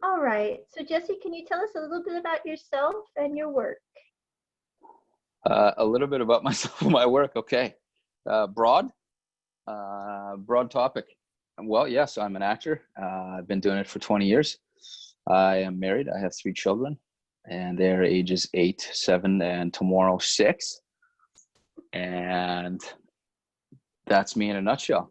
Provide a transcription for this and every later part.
All right. So Jesse, can you tell us a little bit about yourself and your work? A little bit about myself and my work. Okay. Broad, broad topic. Well, yes, I'm an actor. I've been doing it for 20 years. I am married. I have 3 children, and they're ages 8, 7, and tomorrow 6. And that's me in a nutshell.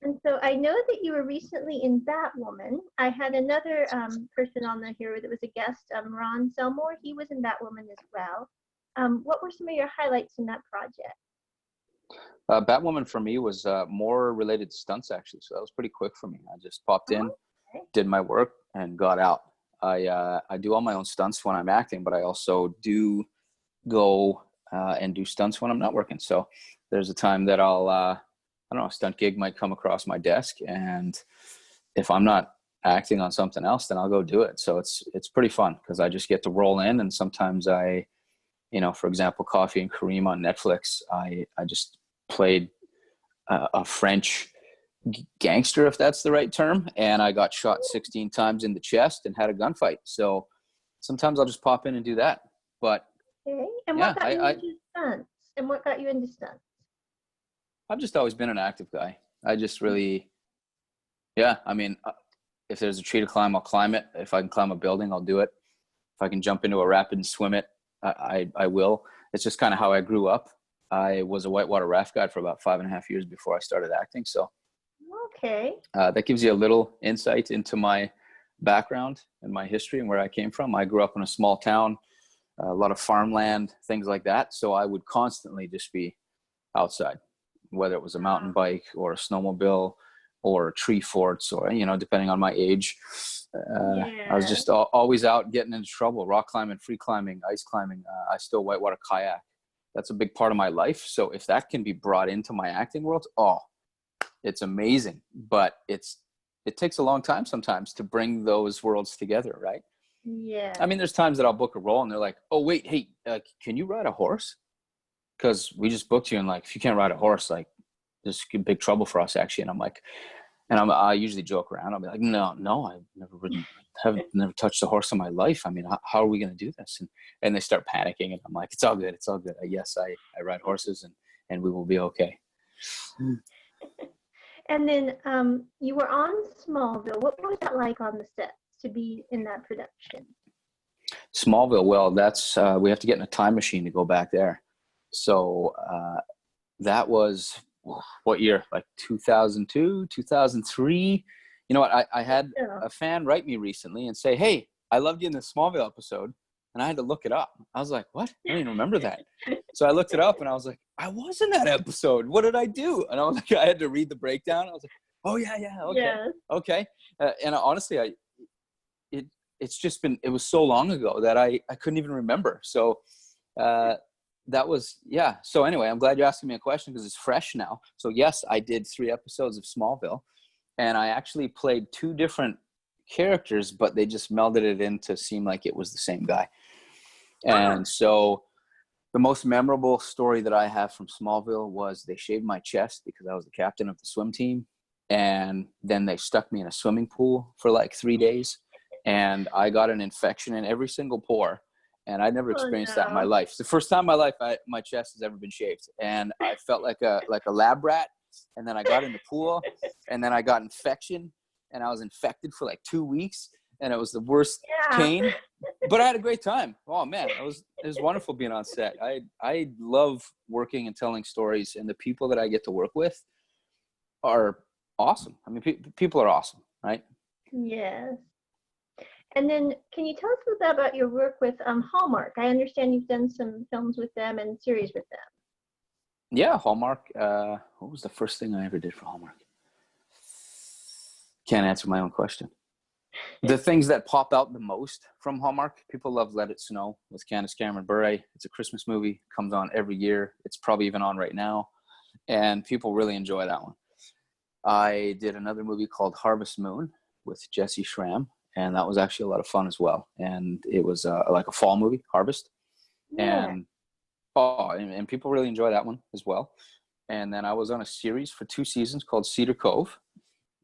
And so I know that you were recently in Batwoman. I had another person on there here that was a guest, Ron Selmore. He was in Batwoman as well. What were some of your highlights in that project? Batwoman for me was more related to stunts, actually. So that was pretty quick for me. I just popped in, Okay. did my work, and got out. I do all my own stunts when I'm acting, but I also do go and do stunts when I'm not working. So there's a time that I'll, I don't know, a stunt gig might come across my desk, and if I'm not acting on something else, then I'll go do it. So it's pretty fun because I just get to roll in, and sometimes for example, Coffee and Kareem on Netflix, I just played a French gangster, if that's the right term, and I got shot 16 times in the chest and had a gunfight. So sometimes I'll just pop in and do that. But Okay. And yeah, what got you into stunts? And what got you into stunts? I've just always been an active guy. I just really, yeah, I mean, if there's a tree to climb, I'll climb it. If I can climb a building, I'll do it. If I can jump into a rapid and swim it, I will. It's just kind of how I grew up. I was a whitewater raft guide for about 5.5 years before I started acting. So Okay. that gives you a little insight into my background and my history and where I came from. I grew up in a small town, a lot of farmland, things like that. So I would constantly just be outside, whether it was a mountain bike or a snowmobile or tree forts or, depending on my age. I was just always out getting into trouble, rock climbing, free climbing, ice climbing. I still whitewater kayak. That's a big part of my life. So if that can be brought into my acting world, it's amazing. But it takes a long time sometimes to bring those worlds together, right? Yeah. I mean, there's times that I'll book a role and they're like, oh, wait, hey, can you ride a horse? Because we just booked you, and like, if you can't ride a horse, like, there's big trouble for us, actually. And I'm like, I usually joke around. I'll be like, no, I've never touched a horse in my life. I mean, how are we going to do this? And they start panicking, and I'm like, it's all good. It's all good. Yes, I ride horses, and we will be okay. And then you were on Smallville. What was that like on the set to be in that production? Smallville, well, that's we have to get in a time machine to go back there. So that was what year? Like 2002, 2003. You know what? I had a fan write me recently and say, hey, I loved you in the Smallville episode. And I had to look it up. I was like, what? I don't even remember that. So I looked it up and I was like, I was in that episode. What did I do? And I was like, I had to read the breakdown. I was like, oh, yeah, okay. Yes. Okay. And honestly, it was so long ago that I couldn't even remember. So that was, yeah. So anyway, I'm glad you're asking me a question because it's fresh now. So yes, I did 3 episodes of Smallville, and I actually played 2 different characters, but they just melded it in to seem like it was the same guy. And so the most memorable story that I have from Smallville was they shaved my chest because I was the captain of the swim team. And then they stuck me in a swimming pool for like 3 days. And I got an infection in every single pore. And I'd never experienced that in my life. It's the first time in my life my chest has ever been shaved. And I felt like a lab rat. And then I got in the pool. And then I got infection. And I was infected for like 2 weeks. And it was the worst pain. But I had a great time. Oh, man. It was wonderful being on set. I love working and telling stories. And the people that I get to work with are awesome. I mean, people are awesome, right? Yes. And then can you tell us a little bit about your work with Hallmark? I understand you've done some films with them and series with them. Yeah, Hallmark. What was the first thing I ever did for Hallmark? Can't answer my own question. The things that pop out the most from Hallmark, people love Let It Snow with Candace Cameron Bure. It's a Christmas movie, comes on every year. It's probably even on right now. And people really enjoy that one. I did another movie called Harvest Moon with Jesse Schramm, and that was actually a lot of fun as well. And it was like a fall movie, Harvest. Yeah. And people really enjoy that one as well. And then I was on a series for 2 seasons called Cedar Cove.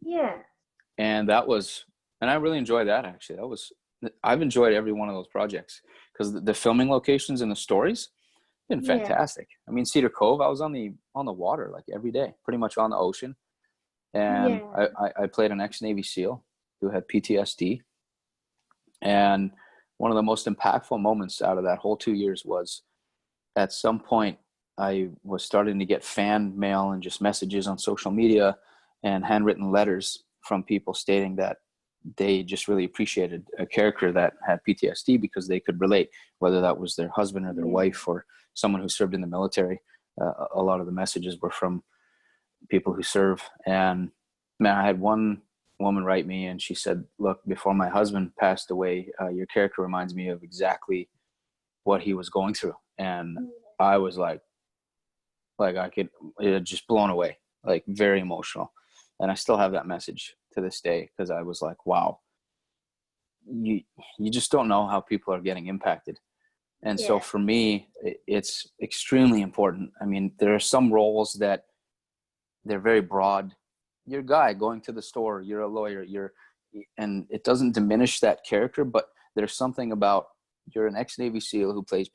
Yeah. And I really enjoyed that actually. I've enjoyed every one of those projects because the filming locations and the stories been Yeah. fantastic. I mean, Cedar Cove, I was on the water like every day, pretty much on the ocean. And Yeah. I played an ex-Navy SEAL who had PTSD. And one of the most impactful moments out of that whole 2 years was at some point I was starting to get fan mail and just messages on social media and handwritten letters from people stating that they just really appreciated a character that had PTSD because they could relate, whether that was their husband or their Yeah. wife or someone who served in the military. A lot of the messages were from people who serve. And man, I had one woman write me and she said, look, before my husband passed away, your character reminds me of exactly what he was going through. And I was like it had just blown away, like very emotional. And I still have that message to this day because I was like, wow, you just don't know how people are getting impacted. And so Yeah. for me, it's extremely important. I mean, there are some roles that they're very broad. You're a guy going to the store, you're a lawyer, and it doesn't diminish that character, but there's something about you're an ex-Navy SEAL who plays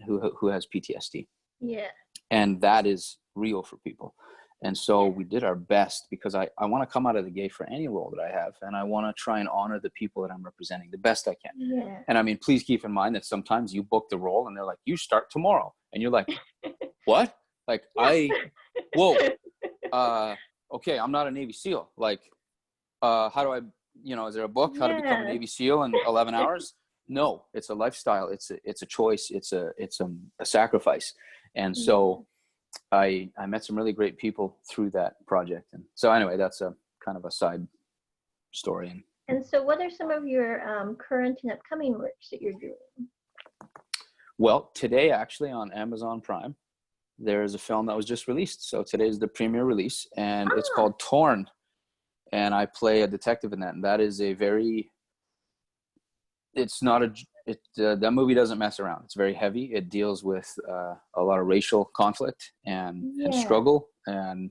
who has PTSD. Yeah. And that is real for people. And so we did our best because I want to come out of the gate for any role that I have. And I want to try and honor the people that I'm representing the best I can. Yeah. And I mean, please keep in mind that sometimes you book the role and they're like, you start tomorrow. And you're like, what? Like, whoa, okay, I'm not a Navy SEAL. Like, how do I, is there a book, how to become a Navy SEAL in 11 hours? No, it's a lifestyle. It's a choice. It's a sacrifice. And so I met some really great people through that project. And so anyway, that's a kind of a side story. And so what are some of your current and upcoming works that you're doing? Well, today actually on Amazon Prime, there's a film that was just released. So today's the premiere release and it's called Torn. And I play a detective in that. And that is that movie doesn't mess around. It's very heavy. It deals with a lot of racial conflict and struggle and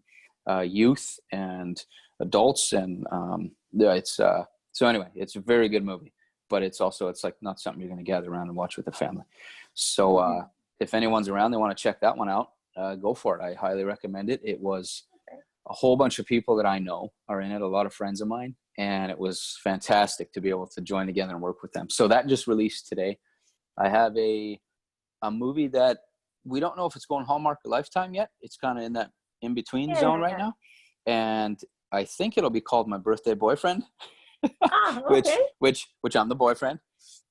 youth and adults. And so anyway, it's a very good movie, but it's like not something you're going to gather around and watch with the family. So if anyone's around, they want to check that one out, go for it. I highly recommend it. It was a whole bunch of people that I know are in it, a lot of friends of mine. And it was fantastic to be able to join together and work with them. So that just released today. I have a movie that we don't know if it's going Hallmark or Lifetime yet. It's kind of in that in-between zone right now. And I think it'll be called My Birthday Boyfriend, which I'm the boyfriend.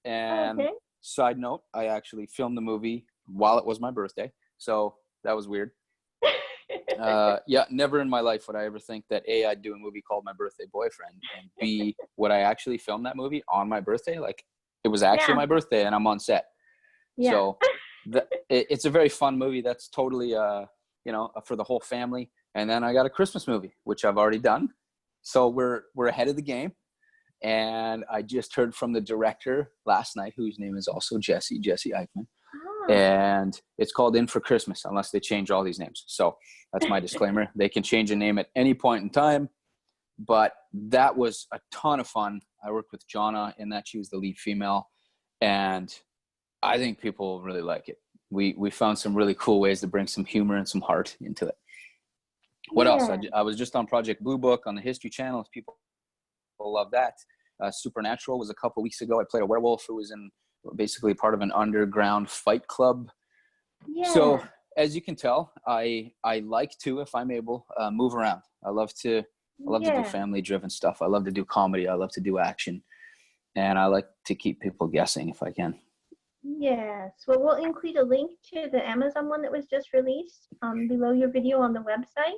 And side note, I actually filmed the movie while it was my birthday. So that was weird. Never in my life would I ever think that A, I'd do a movie called My Birthday Boyfriend, and B, would I actually film that movie on my birthday? Like it was actually my birthday and I'm on set. So it's a very fun movie. That's totally, for the whole family. And then I got a Christmas movie, which I've already done. So we're ahead of the game. And I just heard from the director last night, whose name is also Jesse Eichman. And it's called In for Christmas, unless they change all these names. So that's my disclaimer. They can change a name at any point in time. But that was a ton of fun. I worked with Onna in that. She was the lead female. And I think people will really like it. We found some really cool ways to bring some humor and some heart into it. What else? I was just on Project Blue Book on the History Channel. If people love that. Supernatural was a couple weeks ago. I played a werewolf who was in basically part of an underground fight club. So as you can tell, I like to, if I'm able, move around. I love to do family driven stuff. I love to do comedy. I love to do action. And I like to keep people guessing if I can. Yes. Well, we'll include a link to the Amazon one that was just released below your video on the website.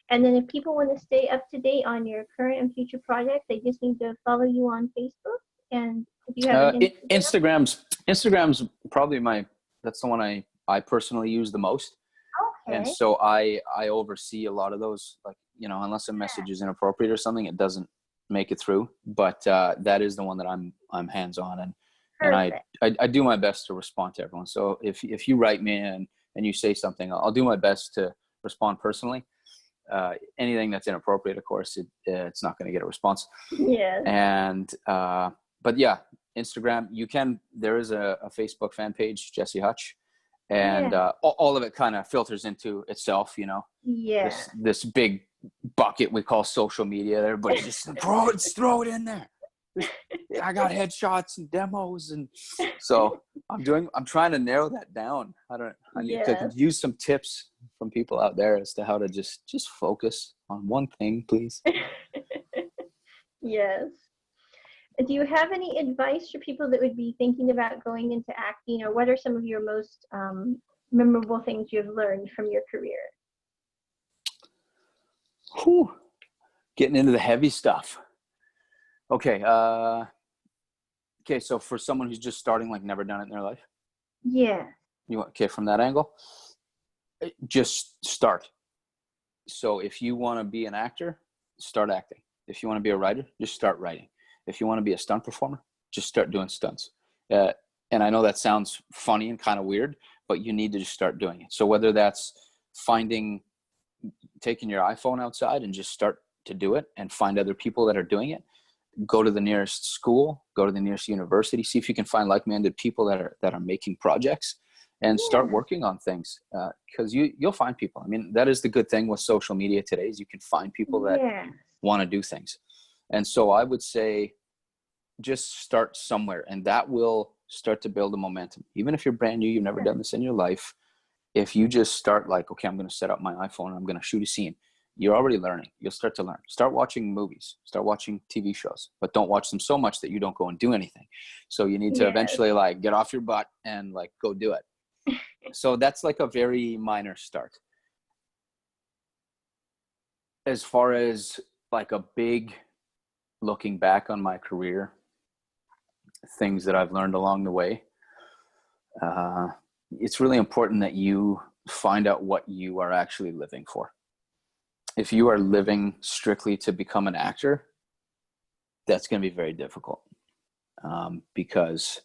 And then if people want to stay up to date on your current and future projects, they just need to follow you on Facebook. And if you have an Instagram's probably that's the one I personally use the most. Okay. And so I oversee a lot of those, like, unless a message is inappropriate or something, it doesn't make it through. But that is the one that I'm hands-on and I do my best to respond to everyone. So if you write me and you say something, I'll do my best to respond personally. Anything that's inappropriate, of course, it's not going to get a response. Yes. And but yeah, Instagram, there is a Facebook fan page, Jesse Hutch, and all of it kind of filters into itself, you know. Yeah. This big bucket we call social media. Everybody just throw it in there. I got headshots and demos, and so I'm trying to narrow that down. I need to use some tips from people out there as to how to just focus on one thing, please. Yes. Do you have any advice for people that would be thinking about going into acting, or what are some of your most memorable things you've learned from your career? Whew. Getting into the heavy stuff. Okay. So for someone who's just starting, like never done it in their life. Yeah. From that angle, just start. So if you want to be an actor, start acting. If you want to be a writer, just start writing. If you want to be a stunt performer, just start doing stunts. And I know that sounds funny and kind of weird, but you need to just start doing it. So whether that's taking your iPhone outside and just start to do it and find other people that are doing it, go to the nearest school, go to the nearest university, see if you can find like-minded people that are making projects, and start working on things. Because you'll find people. I mean, that is the good thing with social media today, is you can find people that want to do things. And so I would say just start somewhere, and that will start to build a momentum. Even if you're brand new, you've never done this in your life, if you just start like, okay, I'm going to set up my iPhone and I'm going to shoot a scene, you're already learning. You'll start to learn. Start watching movies, start watching TV shows, but don't watch them so much that you don't go and do anything. So you need to eventually like get off your butt and like go do it. So that's like a very minor start. As far as like a big looking back on my career, things that I've learned along the way, it's really important that you find out what you are actually living for. If you are living strictly to become an actor, that's going to be very difficult, because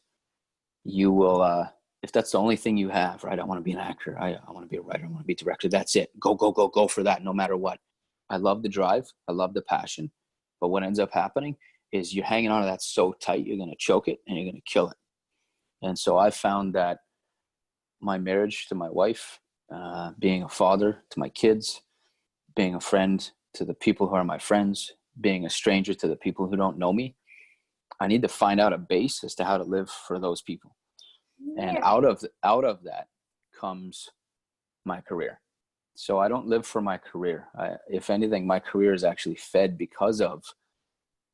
you will, if that's the only thing you have, right? I want to be an actor. I want to be a writer. I want to be a director. That's it. Go for that, no matter what. I love the drive. I love the passion. But what ends up happening is you're hanging on to that so tight, you're going to choke it and you're going to kill it. And so I found that my marriage to my wife, being a father to my kids, being a friend to the people who are my friends, being a stranger to the people who don't know me, I need to find out a base as to how to live for those people. And out of that comes my career. So I don't live for my career. If anything, my career is actually fed because of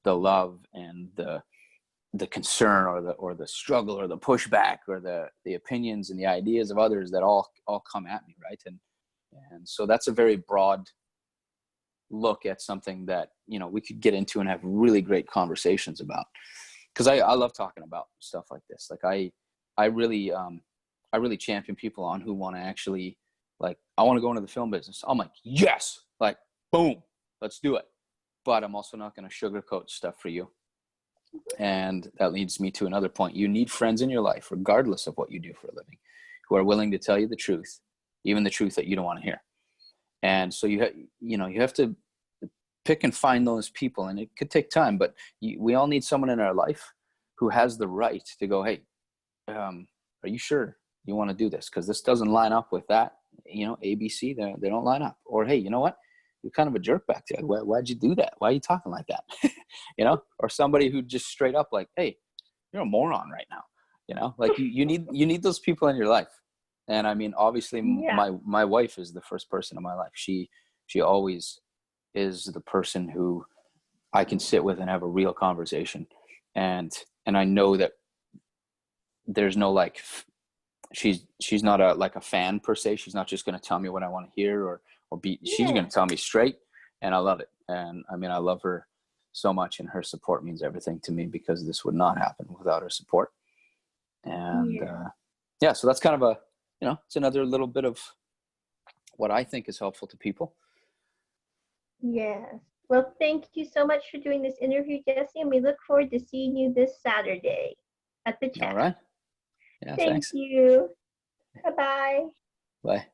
the love and the concern or the struggle or the pushback or the opinions and the ideas of others that all come at me, right? And so that's a very broad look at something that, you know, we could get into and have really great conversations about, because I love talking about stuff like this. Like I really champion people on who want to actually, like, I want to go into the film business. I'm like, yes, like, boom, let's do it. But I'm also not going to sugarcoat stuff for you. And that leads me to another point. You need friends in your life, regardless of what you do for a living, who are willing to tell you the truth, even the truth that you don't want to hear. And so you have to pick and find those people, and it could take time, but we all need someone in our life who has the right to go, hey, are you sure you want to do this? Because this doesn't line up with that, you know, ABC, they don't line up. Or, hey, you know what? You're kind of a jerk back there. Why'd you do that? Why are you talking like that? You know, or somebody who just straight up like, hey, you're a moron right now. You know, like you need those people in your life. And I mean, obviously my wife is the first person in my life. She always is the person who I can sit with and have a real conversation. And I know that there's no, like, she's not a fan per se. She's not just going to tell me what I want to hear or she's going to tell me straight, and I love it. And I mean, I love her so much, and her support means everything to me, because this would not happen without her support. And so that's kind of it's another little bit of what I think is helpful to people. Yes. Well, thank you so much for doing this interview, Jesse, and we look forward to seeing you this Saturday at the chat. All right. Yeah, Thank thanks. you. Bye-bye. Bye.